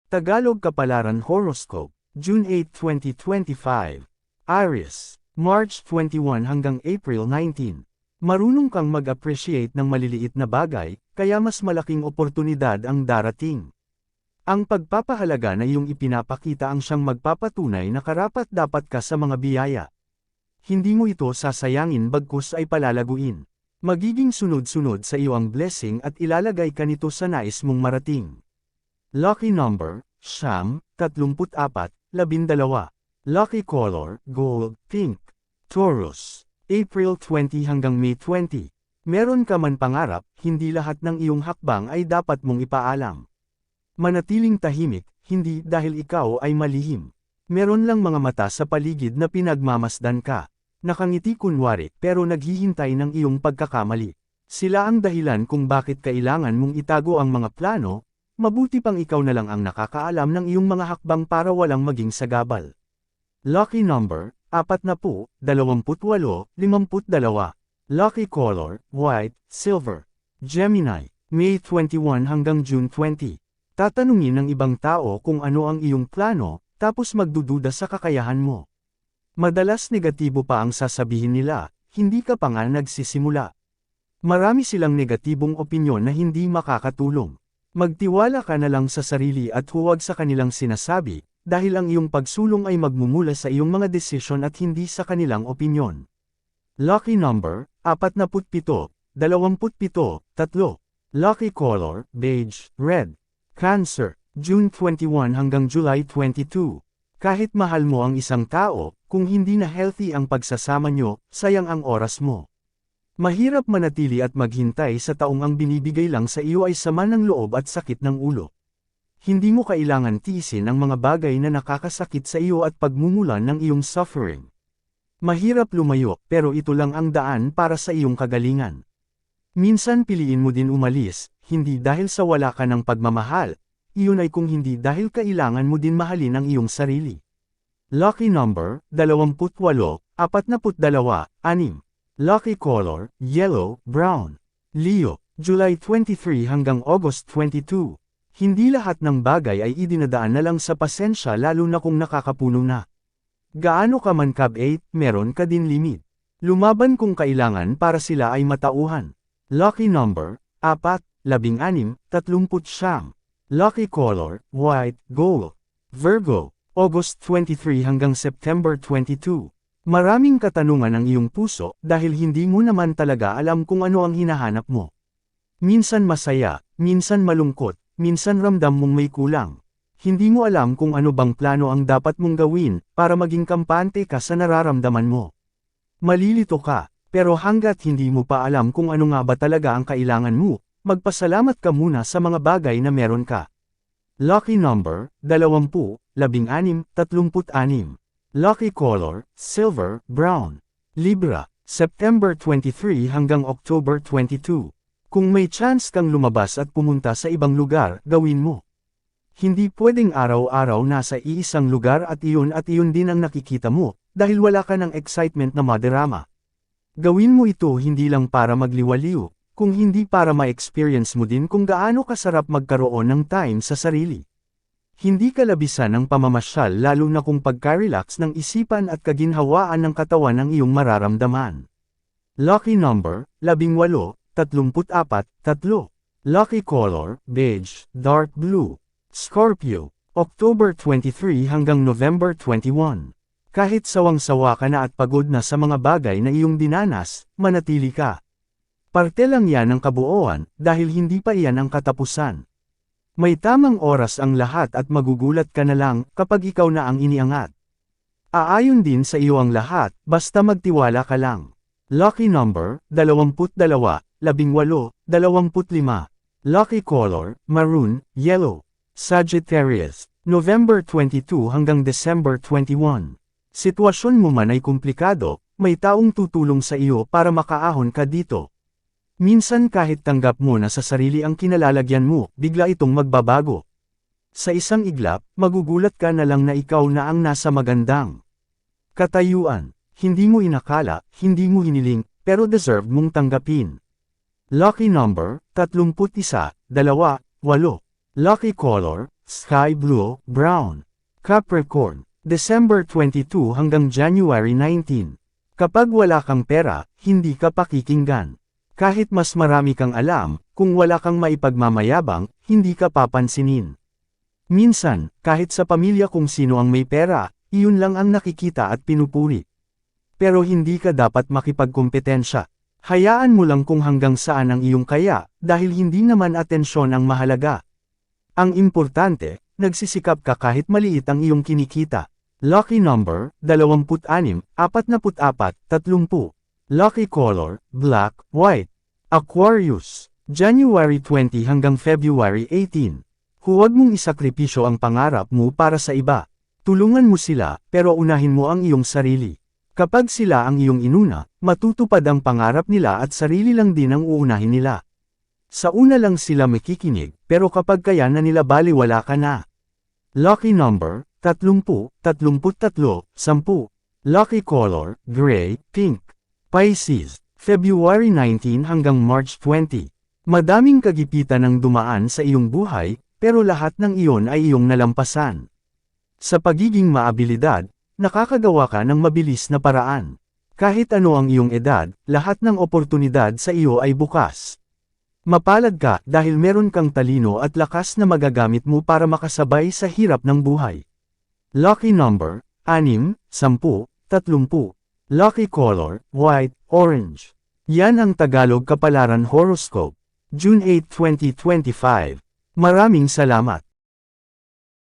Tagalog Kapalaran Horoscope, June 8, 2025. Aries, March 21 hanggang April 19. Marunong kang mag-appreciate ng maliliit na bagay, kaya mas malaking oportunidad ang darating. Ang pagpapahalaga na iyong ipinapakita ang siyang magpapatunay na karapat-dapat ka sa mga biyaya. Hindi mo ito sasayangin bagkus ay palalaguin. Magiging sunod-sunod sa iyo ang blessing at ilalagay ka nito sa nais mong marating. Lucky number, Siyam, 34, 12. Lucky color, gold, pink. Taurus, April 20 hanggang May 20. Meron ka man pangarap, hindi lahat ng iyong hakbang ay dapat mong ipaalam. Manatiling tahimik, hindi dahil ikaw ay malihim. Meron lang mga mata sa paligid na pinagmamasdan ka. Nakangiti kunwari pero naghihintay ng iyong pagkakamali. Sila ang dahilan kung bakit kailangan mong itago ang mga plano, mabuti pang ikaw na lang ang nakakaalam ng iyong mga hakbang para walang maging sagabal. Lucky number, 40, 28, 52. Lucky color, white, silver. Gemini, May 21 hanggang June 20. Tatanungin ng ibang tao kung ano ang iyong plano, tapos magdududa sa kakayahan mo. Madalas negatibo pa ang sasabihin nila, hindi ka pa nga nagsisimula. Marami silang negatibong opinyon na hindi makakatulong. Magtiwala ka na lang sa sarili at huwag sa kanilang sinasabi, dahil ang iyong pagsulong ay magmumula sa iyong mga desisyon at hindi sa kanilang opinyon. Lucky number, 47, 27, 3. Lucky color, beige, red. Cancer, June 21 hanggang July 22. Kahit mahal mo ang isang tao, kung hindi na healthy ang pagsasama nyo, sayang ang oras mo. Mahirap manatili at maghintay sa taong ang binibigay lang sa iyo ay sama ng loob at sakit ng ulo. Hindi mo kailangan tiisin ang mga bagay na nakakasakit sa iyo at pagmumulan ng iyong suffering. Mahirap lumayo, pero ito lang ang daan para sa iyong kagalingan. Minsan piliin mo din umalis, hindi dahil sa wala ka ng pagmamahal, iyon ay kung hindi dahil kailangan mo din mahalin ang iyong sarili. Lucky number, 28, 42, 6. Lucky color, yellow, brown. Leo, July 23 hanggang August 22. Hindi lahat ng bagay ay idinadaan na lang sa pasensya lalo na kung nakakapuno na. Gaano ka man kabait, meron ka din limit. Lumaban kung kailangan para sila ay matauhan. Lucky number, 4, 16, 30. Lucky color, white, gold. Virgo, August 23 hanggang September 22. Maraming katanungan ang iyong puso dahil hindi mo naman talaga alam kung ano ang hinahanap mo. Minsan masaya, minsan malungkot, minsan ramdam mong may kulang. Hindi mo alam kung ano bang plano ang dapat mong gawin para maging kampante ka sa nararamdaman mo. Malilito ka, pero hanggat hindi mo pa alam kung ano nga ba talaga ang kailangan mo, magpasalamat ka muna sa mga bagay na meron ka. Lucky number, 20, 16, 36. Lucky color, silver, brown. Libra, September 23 hanggang October 22. Kung may chance kang lumabas at pumunta sa ibang lugar, gawin mo. Hindi pwedeng araw-araw nasa iisang lugar at iyon din ang nakikita mo, dahil wala ka ng excitement na madarama. Gawin mo ito hindi lang para magliwaliw, kung hindi para ma-experience mo din kung gaano kasarap magkaroon ng time sa sarili. Hindi kalabisan ng pamamasyal lalo na kung pagka-relax ng isipan at kaginhawaan ng katawan ang iyong mararamdaman. Lucky number, 18, 34, 3. Lucky color, beige, dark blue. Scorpio, October 23 hanggang November 21. Kahit sawang-sawa ka na at pagod na sa mga bagay na iyong dinanas, manatili ka. Parte lang yan ng kabuuan, dahil hindi pa iyan ang katapusan. May tamang oras ang lahat at magugulat ka na lang kapag ikaw na ang iniangat. Aayon din sa iyo ang lahat, basta magtiwala ka lang. Lucky number, 22, 18, 25. Lucky color, maroon, yellow. Sagittarius, November 22 hanggang December 21. Sitwasyon mo man ay komplikado, may taong tutulong sa iyo para makaahon ka dito. Minsan kahit tanggap mo na sa sarili ang kinalalagyan mo, bigla itong magbabago. Sa isang iglap, magugulat ka na lang na ikaw na ang nasa magandang katayuan. Hindi mo inakala, hindi mo hiniling, pero deserve mong tanggapin. Lucky number, 31, 2, 8. Lucky color, sky blue, brown. Capricorn, December 22 hanggang January 19. Kapag wala kang pera, hindi ka pakikinggan. Kahit mas marami kang alam, kung wala kang maipagmamayabang, hindi ka papansinin. Minsan, kahit sa pamilya kung sino ang may pera, iyon lang ang nakikita at pinupuri. Pero hindi ka dapat makipagkompetensya. Hayaan mo lang kung hanggang saan ang iyong kaya, dahil hindi naman atensyon ang mahalaga. Ang importante, nagsisikap ka kahit maliit ang iyong kinikita. Lucky number, 26, 44, 30. Lucky color, black, white. Aquarius, January 20 hanggang February 18. Huwag mong isakripisyo ang pangarap mo para sa iba. Tulungan mo sila, pero unahin mo ang iyong sarili. Kapag sila ang iyong inuna, matutupad ang pangarap nila at sarili lang din ang uunahin nila. Sa una lang sila makikinig, pero kapag kaya na nila baliwala ka na. Lucky number, 30, 33, 10. Lucky color, gray, pink. Pisces, February 19 hanggang March 20. Madaming kagipitan ang dumaan sa iyong buhay, pero lahat ng iyon ay iyong nalampasan. Sa pagiging maabilidad, nakakagawa ka ng mabilis na paraan. Kahit ano ang iyong edad, lahat ng oportunidad sa iyo ay bukas. Mapalad ka dahil meron kang talino at lakas na magagamit mo para makasabay sa hirap ng buhay. Lucky number, 6, 10, 30. Lucky color, white, orange. Yan ang Tagalog Kapalaran Horoscope. June 8, 2025. Maraming salamat.